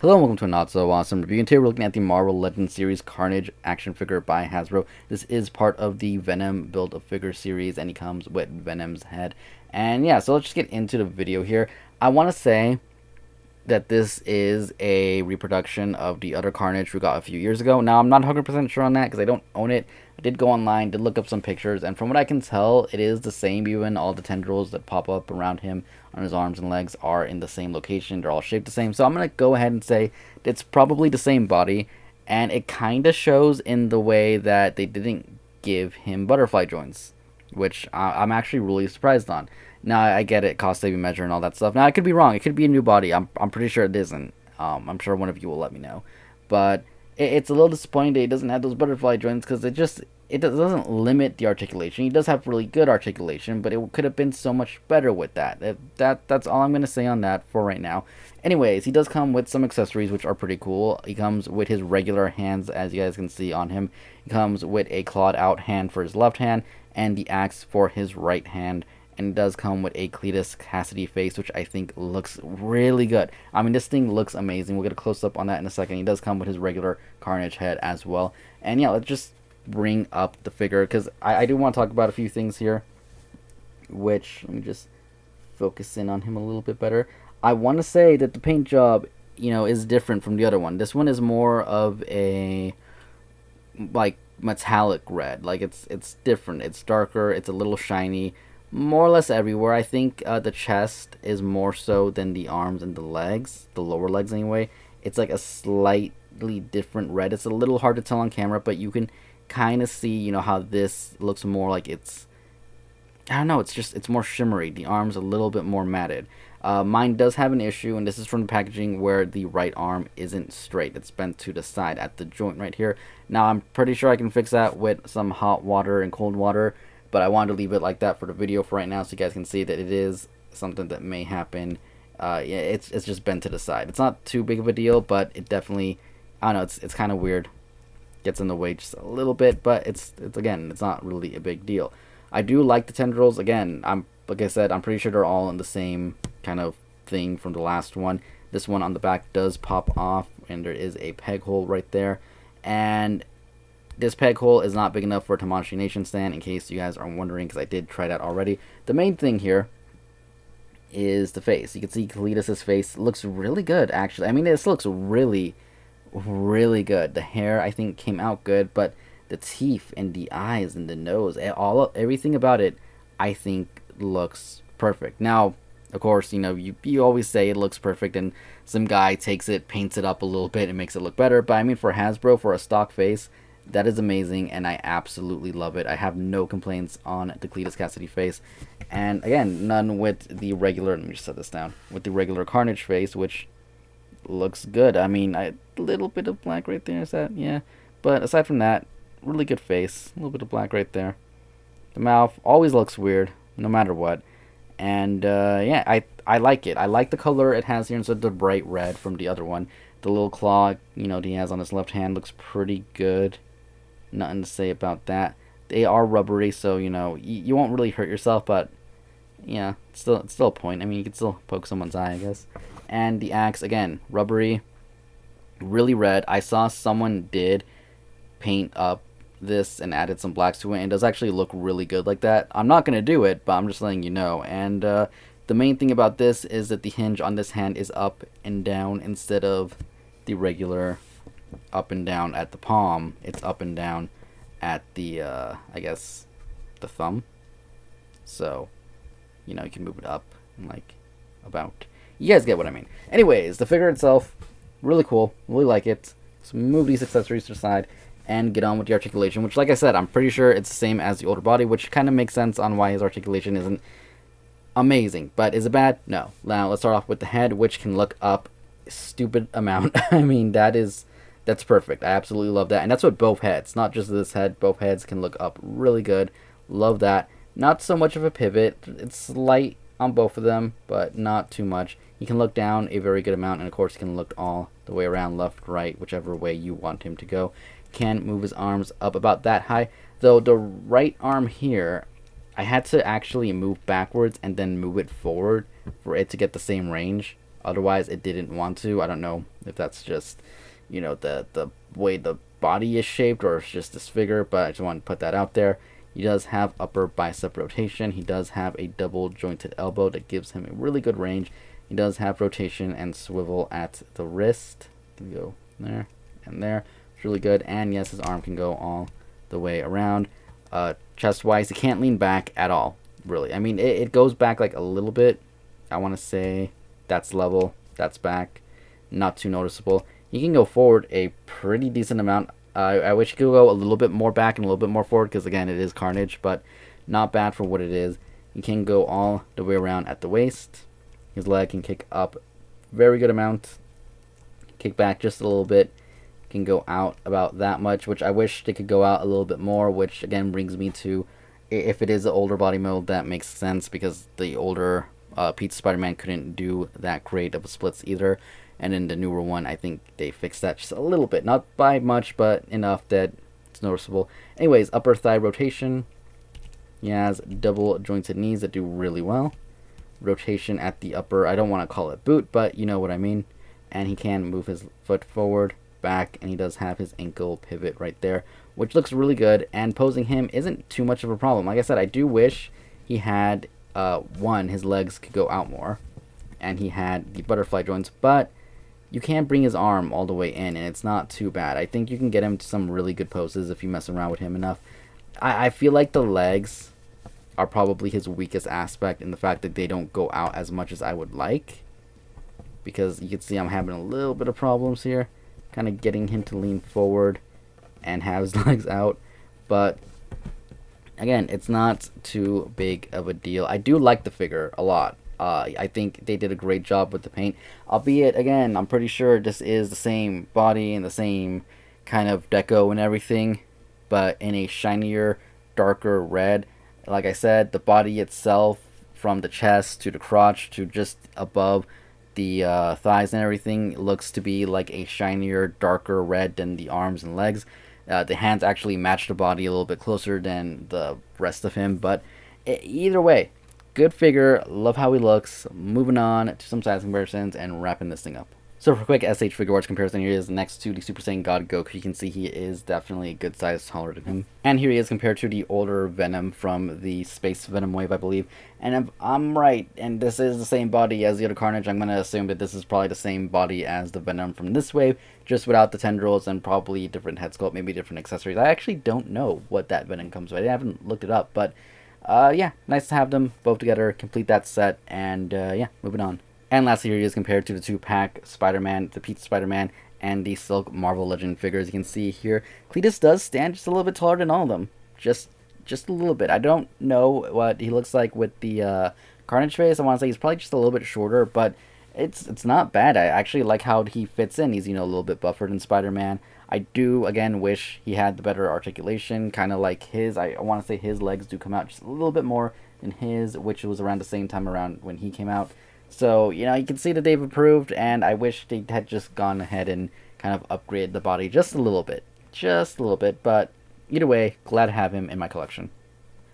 Hello and welcome to a not so awesome review. And today we're looking at the Marvel Legends series Carnage action figure by Hasbro. This is part of the Venom build a figure series, and he comes with Venom's head. And yeah, so let's just get into the video here. I want to say that this is a reproduction of the other Carnage we got a few years ago. Now, I'm not 100% sure on that because I don't own it. I did go online, did look up some pictures, and from what I can tell, it is the same. Even all the tendrils that pop up around him on his arms and legs are in the same location. They're all shaped the same. So I'm going to go ahead and say it's probably the same body, and it kind of shows in the way that they didn't give him butterfly joints, which I'm actually really surprised on. Now, I get it, cost saving measure and all that stuff. Now, I could be wrong. It could be a new body. I'm pretty sure it isn't. I'm sure one of you will let me know. But it's a little disappointing that he doesn't have those butterfly joints because it doesn't limit the articulation. He does have really good articulation, but it could have been so much better with that. That's all I'm going to say on that for right now. Anyways, he does come with some accessories which are pretty cool. He comes with his regular hands, as you guys can see on him. He comes with a clawed out hand for his left hand and the axe for his right hand. And it does come with a Cletus Cassidy face, which I think looks really good. I mean, this thing looks amazing. We'll get a close-up on that in a second. He does come with his regular Carnage head as well. And yeah, let's just bring up the figure, because I do want to talk about a few things here, which, let me just focus in on him a little bit better. I want to say that the paint job, is different from the other one. This one is more of a, like, metallic red. Like, it's different. It's darker. It's a little shiny. More or less everywhere. I think the chest is more so than the arms and the legs, the lower legs anyway. It's like a slightly different red. It's a little hard to tell on camera, but you can kind of see, how this looks more like it's, I don't know, it's more shimmery. The arm's a little bit more matted. Mine does have an issue, and this is from the packaging, where the right arm isn't straight. It's bent to the side at the joint right here. Now, I'm pretty sure I can fix that with some hot water and cold water, but I wanted to leave it like that for the video for right now so you guys can see that it is something that may happen. Yeah, it's just bent to the side. It's not too big of a deal, but it definitely, I don't know, it's kind of weird. Gets in the way just a little bit, but it's again, it's not really a big deal. I do like the tendrils. Again, like I said, I'm pretty sure they're all in the same kind of thing from the last one. This one on the back does pop off, and there is a peg hole right there. And this peg hole is not big enough for a Tamashii Nation stand, in case you guys are wondering, because I did try that already. The main thing here is the face. You can see Cletus's face looks really good, actually. I mean, this looks really, really good. The hair, I think, came out good, but the teeth and the eyes and the nose, everything about it, I think, looks perfect. Now, of course, you always say it looks perfect, and some guy takes it, paints it up a little bit, and makes it look better. But I mean, for Hasbro, for a stock face, that is amazing, and I absolutely love it. I have no complaints on the Cletus Cassidy face. And again, none with the regular, let me just set this down, with the regular Carnage face, which looks good. I mean, a little bit of black right there, is that, yeah. But aside from that, really good face. A little bit of black right there. The mouth always looks weird, no matter what. And yeah, I like it. I like the color it has here instead of the bright red from the other one. The little claw, that he has on his left hand looks pretty good. Nothing to say about that. They are rubbery, so you won't really hurt yourself, but yeah, it's still a point. I mean, you can still poke someone's eye, I guess. And the axe, again, rubbery, really red. I saw someone did paint up this and added some blacks to it, and it does actually look really good like that. I'm not gonna do it, but I'm just letting you know. And the main thing about this is that the hinge on this hand is up and down instead of the regular up and down at the palm. It's up and down at the I guess the thumb, so you can move it up and like about. You guys get what I mean. Anyways, the figure itself, really cool, really like it. So move these accessories to the side and get on with the articulation, which, like I said, I'm pretty sure it's the same as the older body, which kind of makes sense on why his articulation isn't amazing. But is it bad? No. Now let's start off with the head, which can look up a stupid amount. I mean, that's perfect. I absolutely love that. And that's with both heads, not just this head. Both heads can look up really good. Love that. Not so much of a pivot. It's slight on both of them, but not too much. You can look down a very good amount, and of course, you can look all the way around, left, right, whichever way you want him to go. Can move his arms up about that high. Though the right arm here, I had to actually move backwards and then move it forward for it to get the same range Otherwise, it didn't want to. I don't know if that's just, the way the body is shaped or it's just this figure, but I just want to put that out there. He does have upper bicep rotation. He does have a double jointed elbow that gives him a really good range. He does have rotation and swivel at the wrist. Can go there and there. It's really good. And yes, his arm can go all the way around. Chest wise, he can't lean back at all, really. I mean, it goes back like a little bit. I want to say that's level, that's back, not too noticeable. He can go forward a pretty decent amount. I wish he could go a little bit more back and a little bit more forward because, again, it is Carnage, but not bad for what it is. He can go all the way around at the waist. His leg can kick up very good amount, kick back just a little bit, can go out about that much, which I wish they could go out a little bit more, which again brings me to, if it is an older body mode, that makes sense because the older Pizza Spider-Man couldn't do that great of a splits either, and in the newer one I think they fixed that just a little bit, not by much but enough that it's noticeable. Anyways, upper thigh rotation. He has double jointed knees that do really well. Rotation at the upper, I don't want to call it boot, but you know what I mean. And he can move his foot forward, back, and he does have his ankle pivot right there, which looks really good, and posing him isn't too much of a problem. Like I said, I do wish he had his legs could go out more and he had the butterfly joints, but you can bring his arm all the way in and it's not too bad. I think you can get him to some really good poses if you mess around with him enough. I feel like the legs are probably his weakest aspect in the fact that they don't go out as much as I would like, because you can see I'm having a little bit of problems here kind of getting him to lean forward and have his legs out, but again, it's not too big of a deal. I do like the figure a lot. I think they did a great job with the paint, albeit again I'm pretty sure this is the same body and the same kind of deco and everything, but in a shinier, darker red. Like I said, the body itself, from the chest to the crotch to just above the thighs and everything, looks to be like a shinier, darker red than the arms and legs. The hands actually match the body a little bit closer than the rest of him, but either way, good figure. Love how he looks. Moving on to some size comparisons and wrapping this thing up. So for a quick SH Figure Arts comparison, here he is next to the Super Saiyan God Goku. You can see he is definitely a good size taller than him. And here he is compared to the older Venom from the Space Venom Wave, I believe. And if I'm right, and this is the same body as the other Carnage, I'm going to assume that this is probably the same body as the Venom from this wave, just without the tendrils and probably different head sculpt, maybe different accessories. I actually don't know what that Venom comes with. I haven't looked it up, but yeah, nice to have them both together, complete that set, and yeah, moving on. And lastly, here he is compared to the 2-pack Spider-Man, the Pizza Spider-Man, and the Silk Marvel Legend figures. You can see here, Cletus does stand just a little bit taller than all of them. Just a little bit. I don't know what he looks like with the Carnage face. I want to say he's probably just a little bit shorter, but it's not bad. I actually like how he fits in. He's, a little bit buffer than Spider-Man. I do, again, wish he had the better articulation, kind of like his. I want to say his legs do come out just a little bit more than his, which was around the same time around when he came out. So, you can see that they've improved, and I wish they had just gone ahead and kind of upgraded the body just a little bit. Just a little bit, but either way, glad to have him in my collection.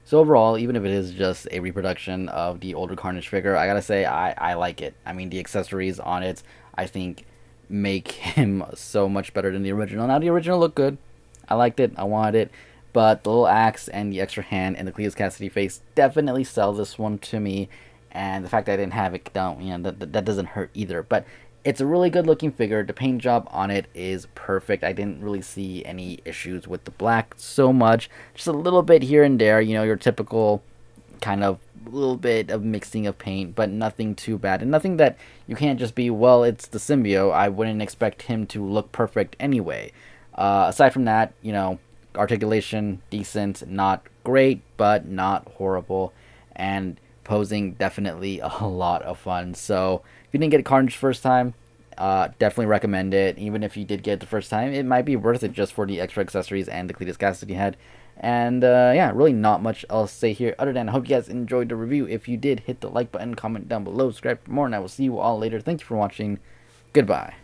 So overall, even if it is just a reproduction of the older Carnage figure, I gotta say, I like it. I mean, the accessories on it, I think, make him so much better than the original. Now, the original looked good. I liked it. I wanted it. But the little axe and the extra hand and the Cletus Cassidy face definitely sell this one to me. And the fact that I didn't have it, that doesn't hurt either. But it's a really good looking figure. The paint job on it is perfect. I didn't really see any issues with the black so much. Just a little bit here and there, your typical kind of little bit of mixing of paint, but nothing too bad. And nothing that you can't just be, well, it's the symbiote. I wouldn't expect him to look perfect anyway. Aside from that, articulation, decent, not great, but not horrible. And posing, definitely a lot of fun. So if you didn't get Carnage first time, definitely recommend it. Even if you did get it the first time, it might be worth it just for the extra accessories and the Cletus Cassidy head. And yeah, really not much else to say here other than I hope you guys enjoyed the review. If you did, hit the like button, comment down below, subscribe for more, and I will see you all later. Thank you for watching. Goodbye.